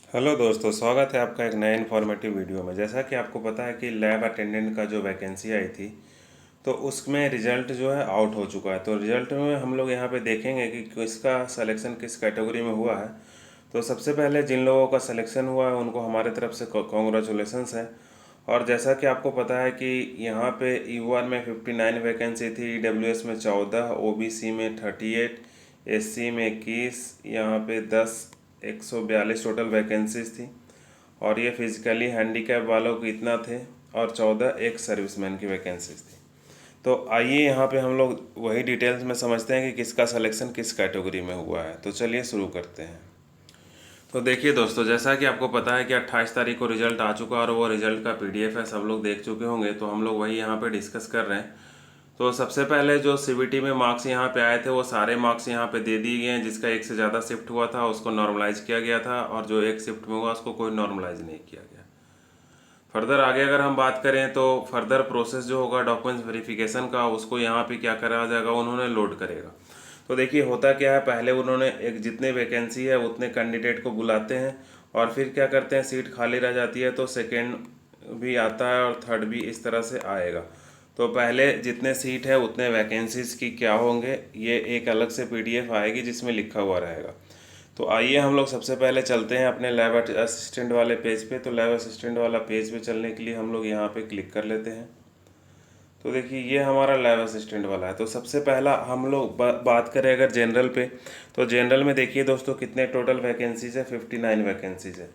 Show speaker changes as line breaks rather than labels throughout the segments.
Hello दोस्तों, स्वागत है आपका एक नए इन्फॉर्मेटिव वीडियो में। जैसा कि आपको पता है कि लैब अटेंडेंट का जो वैकेंसी आई थी, तो उसमें रिज़ल्ट जो है आउट हो चुका है। तो रिज़ल्ट में हम लोग यहाँ पे देखेंगे कि किसका सिलेक्शन किस कैटेगरी में हुआ है। तो सबसे पहले जिन लोगों का सिलेक्शन हुआ है उनको हमारे तरफ से कॉन्ग्रेचुलेसन्स है। और जैसा कि आपको पता है कि यहाँ पे यूआर में 59 वैकेंसी थी, ईडब्ल्यूएस में 14, ओबीसी में 38, एससी में 21, यहाँ पे 10, 142 टोटल वैकेंसीज थी। और ये फिजिकली हैंडीकैप वालों को इतना थे, और 14 एक सर्विसमैन की वैकेंसीज थी। तो आइए यहाँ पे हम लोग वही डिटेल्स में समझते हैं कि किसका सिलेक्शन किस कैटेगरी में हुआ है। तो चलिए शुरू करते हैं। तो देखिए दोस्तों, जैसा कि आपको पता है कि 28 तारीख को रिजल्ट आ चुका और वो रिजल्ट का पीडीएफ है, सब लोग देख चुके होंगे। तो हम लोग वही यहाँ पे डिस्कस कर रहे हैं। तो सबसे पहले जो सीबीटी में मार्क्स यहाँ पे आए थे वो सारे मार्क्स यहाँ पे दे दिए गए हैं। जिसका एक से ज़्यादा शिफ्ट हुआ था उसको नॉर्मलाइज किया गया था, और जो एक शिफ्ट में हुआ उसको कोई नॉर्मलाइज नहीं किया गया। फर्दर आगे अगर हम बात करें तो फर्दर प्रोसेस जो होगा डॉक्यूमेंट्स वेरिफिकेशन का, उसको यहाँ पे क्या करा जाएगा, उन्होंने लोड करेगा। तो देखिए होता क्या है, पहले उन्होंने एक जितने वैकेंसी है उतने कैंडिडेट को बुलाते हैं, और फिर क्या करते हैं, सीट खाली रह जाती है तो सेकेंड भी आता है और थर्ड भी इस तरह से आएगा। तो पहले जितने सीट है उतने वैकेंसीज की क्या होंगे, ये एक अलग से पीडीएफ आएगी जिसमें लिखा हुआ रहेगा। तो आइए हम लोग सबसे पहले चलते हैं अपने लैब असिस्टेंट वाले पेज पे। तो लैब असिस्टेंट वाला पेज पे चलने के लिए हम लोग यहाँ पे क्लिक कर लेते हैं। तो देखिए ये हमारा लैब असिस्टेंट वाला है। तो सबसे पहला हम लोग बात करें अगर जनरल पे, तो जनरल में देखिए दोस्तों कितने टोटल वैकेंसीज है, 59 वैकेंसीज है।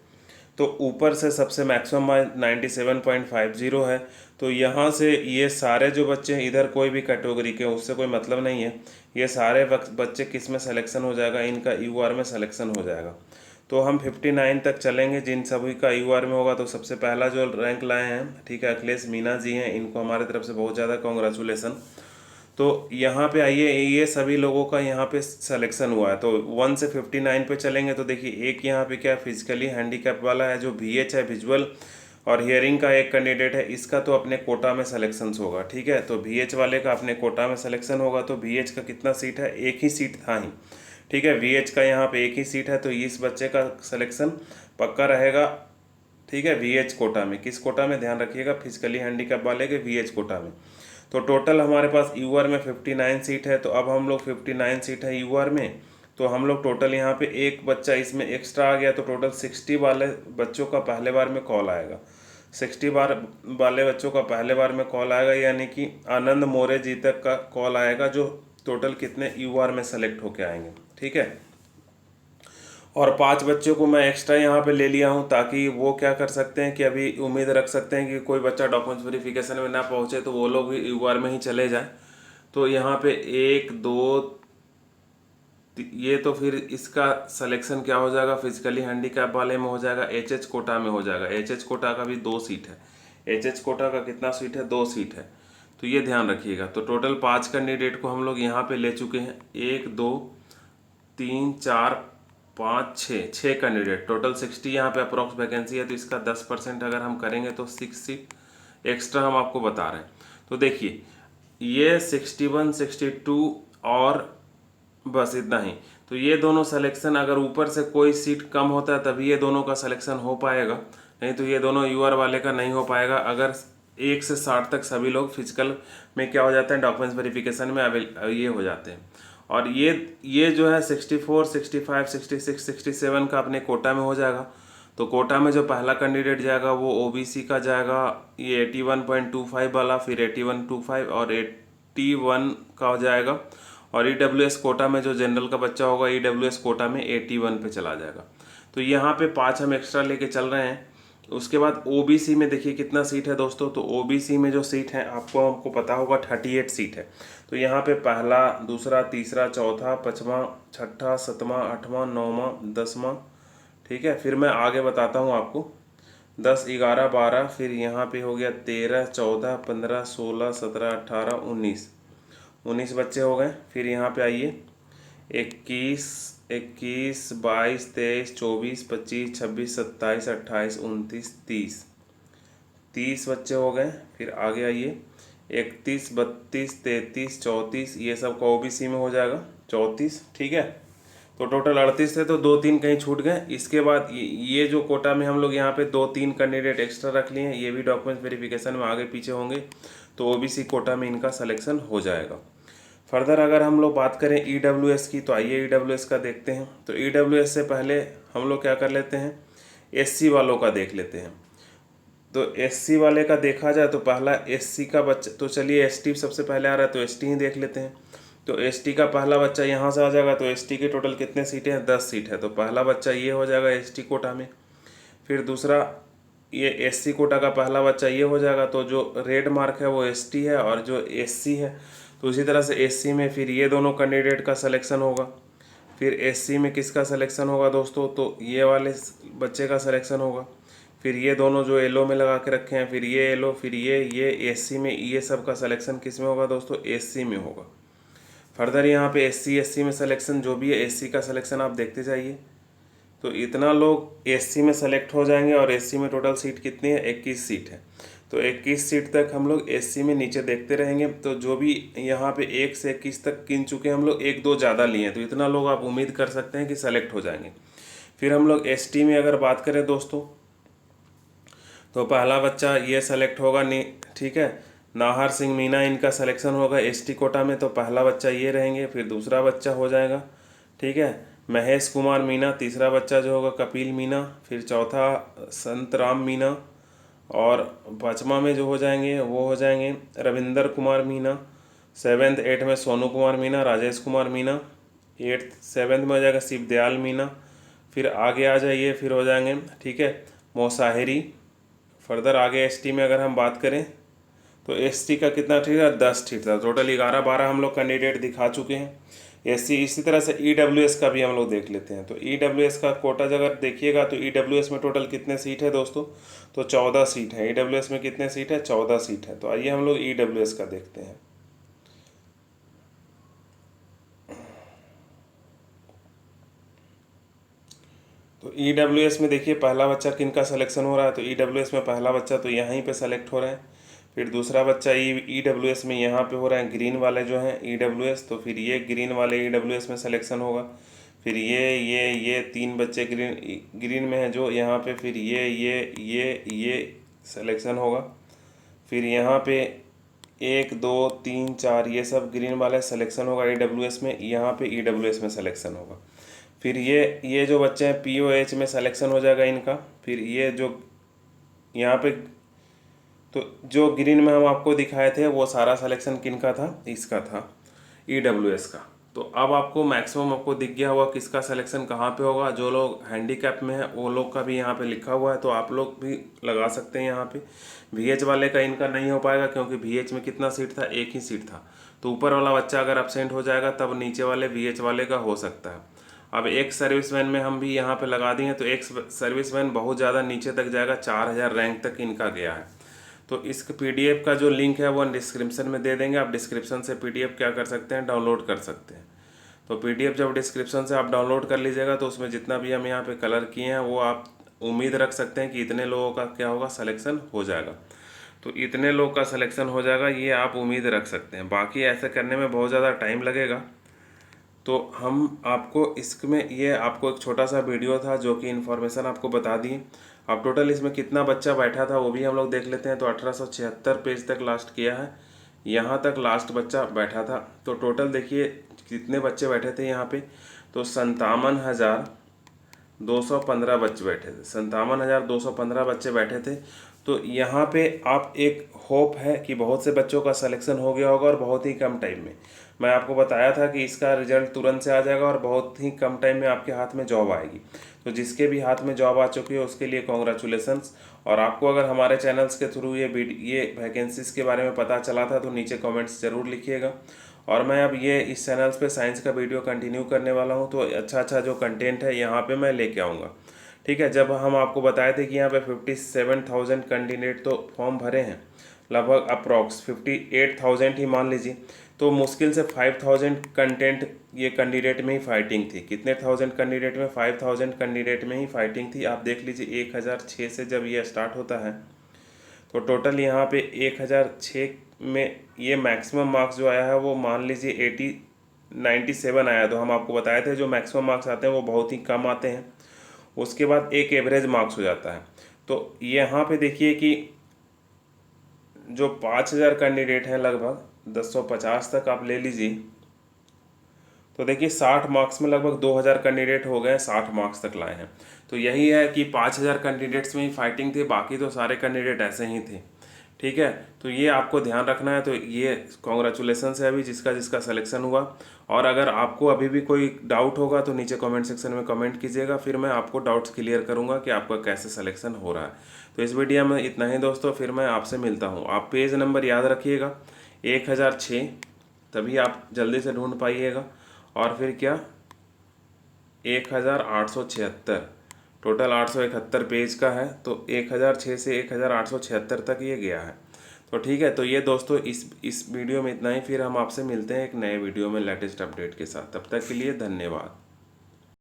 तो ऊपर से सबसे मैक्सिमम 97.50 है। तो यहाँ से ये सारे जो बच्चे हैं, इधर कोई भी कैटेगरी के उससे कोई मतलब नहीं है। ये सारे बच्चे किस में सिलेक्शन हो जाएगा, इनका यूआर में सिलेक्शन हो जाएगा। तो हम 59 तक चलेंगे जिन सभी का यूआर में होगा। तो सबसे पहला जो रैंक लाए हैं, ठीक है, अखिलेश मीना जी हैं, इनको हमारे तरफ से बहुत ज़्यादा कॉन्ग्रेचुलेसन। तो यहाँ पे आइए, ये सभी लोगों का यहाँ पे सिलेक्शन हुआ है। तो 1 से 59 पे चलेंगे तो देखिए एक यहाँ पे क्या फिजिकली हैंडीकैप वाला है, जो VH है, विजुअल और हियरिंग का एक कैंडिडेट है, इसका तो अपने कोटा में सिलेक्शन होगा। ठीक है, तो VH वाले का अपने कोटा में सिलेक्शन होगा। तो VH का कितना सीट है, एक ही सीट था ही। ठीक है, VH का यहाँ पे एक ही सीट है, तो इस बच्चे का सिलेक्शन पक्का रहेगा। ठीक है, VH कोटा में, किस कोटा में ध्यान रखिएगा, फिजिकली हैंडीकैप वाले के VH कोटा में। तो टोटल हमारे पास यूआर में 59 सीट है। तो अब हम लोग 59 सीट है यूआर में, तो हम लोग टोटल यहाँ पे एक बच्चा इसमें एक्स्ट्रा आ गया, तो टोटल 60 वाले बच्चों का पहले बार में कॉल आएगा। 60 बार वाले बच्चों का पहले बार में कॉल आएगा, यानी कि आनंद मोरे जी तक का कॉल आएगा, जो टोटल कितने यूआर में सेलेक्ट होके आएंगे। ठीक है, और 5 बच्चों को मैं एक्स्ट्रा यहाँ पे ले लिया हूँ, ताकि वो क्या कर सकते हैं कि अभी उम्मीद रख सकते हैं कि कोई बच्चा डॉक्यूमेंट्स वेरिफिकेशन में ना पहुँचे तो वो लोग भी यूआर में ही चले जाएं। तो यहाँ पे 1 2 ये तो फिर इसका सिलेक्शन क्या हो जाएगा, फिजिकली हैंडीकैप वाले में हो जाएगा, एचएच कोटा में हो जाएगा। एचएच कोटा का भी 2 सीट है। एचएच कोटा का कितना सीट है, 2 सीट है। तो ये ध्यान रखिएगा। तो टोटल 5 कैंडिडेट को हम लोग यहाँ पे ले चुके हैं। 1 2 3 4 5 6 कैंडिडेट, टोटल 60 यहाँ पे अप्रोक्स वैकेंसी है। तो इसका 10% अगर हम करेंगे तो 6 सीट एक्स्ट्रा हम आपको बता रहे हैं। तो देखिए ये 61 62 और बस इतना ही। तो ये दोनों सिलेक्शन, अगर ऊपर से कोई सीट कम होता है तभी ये दोनों का सिलेक्शन हो पाएगा, नहीं तो ये दोनों यूआर वाले का नहीं हो पाएगा। अगर 1 से 60 तक सभी लोग फिजिकल में क्या हो जाते हैं, डॉक्यूमेंट्स वेरिफिकेशन में ये हो जाते हैं। और ये जो है 64 65 66 67 का अपने कोटा में हो जाएगा। तो कोटा में जो पहला कैंडिडेट जाएगा वो ओबीसी का जाएगा, ये 81.25 वाला, फिर 8125 और 81 का हो जाएगा। और ईडब्ल्यूएस कोटा में जो जनरल का बच्चा होगा, ईडब्ल्यूएस कोटा में 81 पे चला जाएगा। तो यहाँ पे 5 हम एक्स्ट्रा लेके चल रहे हैं। उसके बाद ओबीसी में देखिए कितना सीट है दोस्तों। तो ओबीसी में जो सीट है आपको हमको पता होगा 38 सीट है। तो यहाँ पे पहला, दूसरा, तीसरा, चौथा, पाँचवा, छठा, सातवां, आठवां, नौवां, 10वां। ठीक है, फिर मैं आगे बताता हूँ आपको। 10 11 12, फिर यहाँ पे हो गया 13 14 15 16 17 18 19, 19 बच्चे हो गए। फिर यहाँ पे आइए, 21 21 22 23 24 25 26 27 28 29 30, 30 बच्चे हो गए। फिर आगे आइए, 31 32 33 34, ये सब का ओबीसी में हो जाएगा 34। ठीक है, तो टोटल 38 थे, तो 2-3 कहीं छूट गए। इसके बाद ये जो कोटा में हम लोग यहाँ पे 2-3 कैंडिडेट एक्स्ट्रा रख लिए हैं, ये भी डॉक्यूमेंट वेरिफिकेशन में आगे पीछे होंगे, तो ओबीसी कोटा में इनका सिलेक्शन हो जाएगा। फर्दर अगर हम लोग बात करें ईडब्ल्यूएस की, तो आइए ईडब्ल्यूएस का देखते हैं। तो ईडब्ल्यूएस से पहले हम लोग क्या कर लेते हैं, एससी वालों का देख लेते हैं। तो एससी वाले का देखा जाए तो पहला एससी का बच्चा, तो चलिए एसटी सबसे पहले आ रहा है तो एसटी ही देख लेते हैं। तो एसटी का पहला बच्चा यहाँ से आ जाएगा। तो एसटी के टोटल कितने सीटें हैं, 10 सीट है। तो पहला बच्चा ये हो जाएगा एसटी कोटा में। फिर दूसरा ये एससी कोटा का पहला बच्चा ये हो जाएगा। तो जो रेड मार्क है वो एसटी है और जो एससी है, तो उसी तरह से एससी में फिर ये दोनों कैंडिडेट का सिलेक्शन होगा। फिर एससी में किसका सिलेक्शन होगा दोस्तों, तो ये वाले बच्चे का सिलेक्शन होगा। फिर ये दोनों जो येलो में लगा के रखे हैं, फिर ये येलो, फिर ये एससी में, ये सब का सिलेक्शन किस में होगा दोस्तों, एससी में होगा। फर्दर यहाँ पे एससी में सिलेक्शन जो भी है, एससी का सिलेक्शन आप देखते जाइए। तो इतना लोग एससी में सेलेक्ट हो जाएंगे और एससी में टोटल सीट कितनी है, 21 सीट है। तो 21 सीट तक हम लोग एससी में नीचे देखते रहेंगे। तो जो भी यहाँ पे 1 से 21 तक गिन चुके हैं हम लोग, 1-2 ज़्यादा लिए हैं, तो इतना लोग आप उम्मीद कर सकते हैं कि सेलेक्ट हो जाएंगे। फिर हम लोग एसटी में अगर बात करें दोस्तों, तो पहला बच्चा ये सेलेक्ट होगा, नहीं ठीक है, नाहर सिंह मीना इनका सिलेक्शन होगा एसटी कोटा में। तो पहला बच्चा ये रहेंगे। फिर दूसरा बच्चा हो जाएगा, ठीक है, महेश कुमार मीना। तीसरा बच्चा जो होगा कपिल मीना। फिर चौथा संतराम मीना। और पाँचवा में जो हो जाएंगे वो हो जाएंगे रविंदर कुमार मीना। 7th 8th में सोनू कुमार मीना, राजेश कुमार मीना। 8th 7th में हो जाएगा शिवदयाल मीना। फिर आगे आ जाइए, फिर हो जाएंगे, ठीक है, मोसाहिरी। फर्दर आगे एसटी में अगर हम बात करें, तो एसटी का कितना ठीक है, 10 ठीक था। टोटल 11-12 हम लोग कैंडिडेट दिखा चुके हैं एससी। इसी तरह से ईडब्ल्यूएस का भी हम लोग देख लेते हैं। तो ईडब्ल्यूएस का कोटा अगर देखिएगा तो ईडब्ल्यूएस में टोटल कितने सीट है दोस्तों, तो 14 सीट है। ईडब्ल्यूएस में कितने सीट है, 14 सीट है। तो आइए हम लोग ईडब्ल्यूएस का देखते हैं। तो ईडब्ल्यूएस में देखिए पहला बच्चा किनका सिलेक्शन हो रहा है, तो ईडब्ल्यूएस में पहला बच्चा तो यहीं पे सेलेक्ट हो रहा है। फिर दूसरा बच्चा ईडब्ल्यूएस में यहाँ पे हो रहा है, ग्रीन वाले जो हैं ईडब्ल्यूएस। तो फिर ये ग्रीन वाले ईडब्ल्यूएस में सिलेक्शन होगा। फिर ये 3 बच्चे ग्रीन में हैं जो यहाँ पे, फिर ये सिलेक्शन होगा। फिर यहाँ पे 1 2 3 4 ये सब ग्रीन वाले सिलेक्शन होगा ईडब्ल्यूएस में। यहाँ पे ईडब्ल्यूएस में सिलेक्शन होगा। फिर ये जो बच्चे हैं पीओएच में सिलेक्शन हो जाएगा इनका। फिर ये जो यहाँ पे, तो जो ग्रीन में हम आपको दिखाए थे वो सारा सिलेक्शन किनका था, इसका था, ईडब्ल्यूएस का। तो अब आपको मैक्सिमम आपको दिख गया होगा किसका सिलेक्शन कहाँ पे होगा। जो लोग हैंडीकैप में है वो लोग का भी यहाँ पे लिखा हुआ है, तो आप लोग भी लगा सकते हैं यहाँ पे। वीएच वाले का इनका नहीं हो पाएगा क्योंकि वीएच में कितना सीट था, 1 ही सीट था। तो ऊपर वाला बच्चा अगर एब्सेंट हो जाएगा तब नीचे वाले वीएच वाले का हो सकता है। अब एक सर्विस वैन में हम भी यहाँ पे लगा दिए, तो एक सर्विस वैन बहुत ज़्यादा नीचे तक जाएगा, 4000 रैंक तक इनका गया है। तो इस पीडीएफ का जो लिंक है वो डिस्क्रिप्शन में दे देंगे। आप डिस्क्रिप्शन से पीडीएफ क्या कर सकते हैं, डाउनलोड कर सकते हैं। तो पीडीएफ जब डिस्क्रिप्शन से आप डाउनलोड कर लीजिएगा तो उसमें जितना भी हम यहाँ पे कलर किए हैं वो आप उम्मीद रख सकते हैं कि इतने लोगों का क्या होगा, सिलेक्शन हो जाएगा। तो इतने लोग का सिलेक्शन हो जाएगा, ये आप उम्मीद रख सकते हैं। बाकी ऐसे करने में बहुत ज़्यादा टाइम लगेगा। तो हम आपको इसमें ये आपको एक छोटा सा वीडियो था जो कि इन्फॉर्मेशन आपको बता दी। अब टोटल इसमें कितना बच्चा बैठा था वो भी हम लोग देख लेते हैं। तो 1876 पेज तक लास्ट किया है, यहाँ तक लास्ट बच्चा बैठा था। तो टोटल देखिए कितने बच्चे बैठे थे यहाँ पे, तो 57,215 बच्चे बैठे थे। 57,215 बच्चे बैठे थे। तो यहाँ पे आप एक होप है कि बहुत से बच्चों का सिलेक्शन हो गया होगा और बहुत ही कम टाइम में। मैं आपको बताया था कि इसका रिजल्ट तुरंत से आ जाएगा और बहुत ही कम टाइम में आपके हाथ में जॉब आएगी। तो जिसके भी हाथ में जॉब आ चुकी है उसके लिए कॉन्ग्रेचुलेसन्स। और आपको अगर हमारे चैनल्स के थ्रू ये वैकेंसीज के बारे में पता चला था तो नीचे कमेंट्स ज़रूर लिखिएगा। और मैं अब ये इस चैनल्स पे साइंस का वीडियो कंटिन्यू करने वाला हूँ। तो अच्छा जो कंटेंट है यहाँ पे मैं लेके आऊँगा, ठीक है। जब हम आपको बताए थे कि यहाँ पे 57,000 कैंडिडेट तो फॉर्म भरे हैं, लगभग अप्रॉक्स 58,000 ही मान लीजिए, तो मुश्किल से 5,000 कंटेंट ये कैंडिडेट में ही फाइटिंग थी। कितने थाउजेंड कैंडिडेट में, 5,000 कैंडिडेट में ही फाइटिंग थी। आप देख लीजिए 1006 से जब ये स्टार्ट होता है तो टोटल यहाँ पे 1006 में ये मैक्सिमम मार्क्स जो आया है वो मान लीजिए 97 आया, तो हम आपको बताए थे जो मैक्सिमम मार्क्स आते हैं वो बहुत ही कम आते हैं, उसके बाद एक एवरेज मार्क्स हो जाता है। तो यहाँ पे देखिए कि जो 5000 कैंडिडेट हैं लगभग 1050 तक आप ले लीजिए, तो देखिए 60 मार्क्स में लगभग 2000 कैंडिडेट हो गए, 60 मार्क्स तक लाए हैं। तो यही है कि 5000 कैंडिडेट्स में ही फाइटिंग थी, बाकी तो सारे कैंडिडेट ऐसे ही थे। ठीक है, तो ये आपको ध्यान रखना है। तो ये कॉन्ग्रेचुलेसन है अभी जिसका जिसका सिलेक्शन हुआ। और अगर आपको अभी भी कोई डाउट होगा तो नीचे कमेंट सेक्शन में कमेंट कीजिएगा, फिर मैं आपको डाउट्स क्लियर करूंगा कि आपका कैसे सिलेक्शन हो रहा है। तो इस वीडियो में इतना ही दोस्तों, फिर मैं आपसे मिलता हूँ। आप पेज नंबर याद रखिएगा 1006, तभी आप जल्दी से ढूंढ पाइएगा। और फिर क्या 1876, टोटल 871 पेज का है, तो 1006 से 1876 तक ये गया है। तो ठीक है, तो ये दोस्तों इस वीडियो में इतना ही। फिर हम आपसे मिलते हैं एक नए वीडियो में लेटेस्ट अपडेट के साथ। तब तक के लिए धन्यवाद।